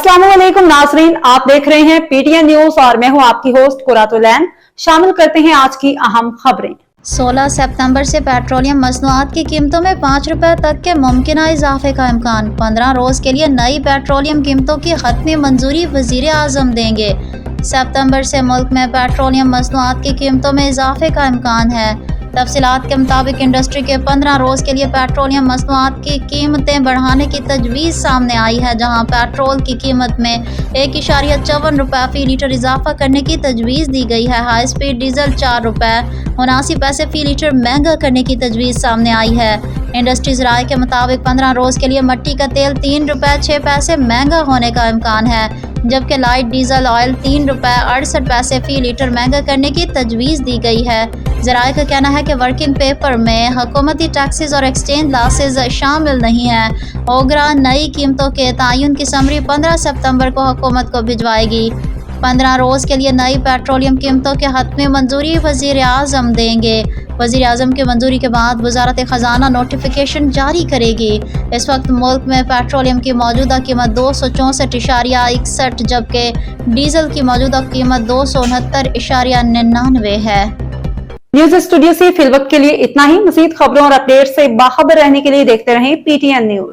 अस्सलामुअलैकुम नाजरीन, आप देख रहे हैं पीटीएन न्यूज और मैं हूं आपकी होस्ट कुरातुलैन। शामिल करते हैं आज की अहम खबरें। 16 सितंबर से पेट्रोलियम मसनूआत की कीमतों में 5 रुपए तक के मुमकिना इजाफे का इम्कान। 15 रोज के लिए नई पेट्रोलियम कीमतों की खत्मी मंजूरी वजीर आजम देंगे। सितंबर से मुल्क में पेट्रोलियम मसनूआत की कीमतों में इजाफे का इम्कान है। तफसीलात के मुताबिक इंडस्ट्री के 15 रोज के लिए पेट्रोलियम मसनूआत की कीमतें बढ़ाने की तजवीज़ सामने आई है, जहां पेट्रोल की कीमत में 1.54 रुपये फी लीटर इजाफा करने की तजवीज़ दी गई है। हाई स्पीड डीजल 4 रुपये 79 पैसे फी लीटर महंगा करने की तजवीज़ सामने आई है। इंडस्ट्रीज राय के मुताबिक 15 रोज के लिए मट्टी का तेल 3 रुपये 6 पैसे महंगा होने का इम्कान है, जबकि लाइट डीजल ऑयल 3 रुपये 68 पैसे फी लीटर महंगा करने की तजवीज़ दी गई है। ज़राए का कहना है कि वर्किंग पेपर में हुकूमती टैक्सेस और एक्सचेंज लॉसेस शामिल नहीं है। ओगरा नई कीमतों के तयन की समरी 15 सितंबर को हुकूमत को भिजवाएगी। 15 रोज़ के लिए नई पेट्रोलियम कीमतों के हतमी मंजूरी वज़ीर आज़म देंगे। वज़ीर आज़म की मंजूरी के बाद वज़ारत ख़जाना नोटिफिकेशन जारी करेगी। इस वक्त मुल्क में पेट्रोलियम की मौजूदा कीमत 264.61, जबकि डीजल की मौजूदा कीमत 269.99 है। न्यूज स्टूडियो से फिलवक्त के लिए इतना ही। मज़ीद खबरों और अपडेट से बाखबर रहने के लिए देखते रहें पीटीएन न्यूज।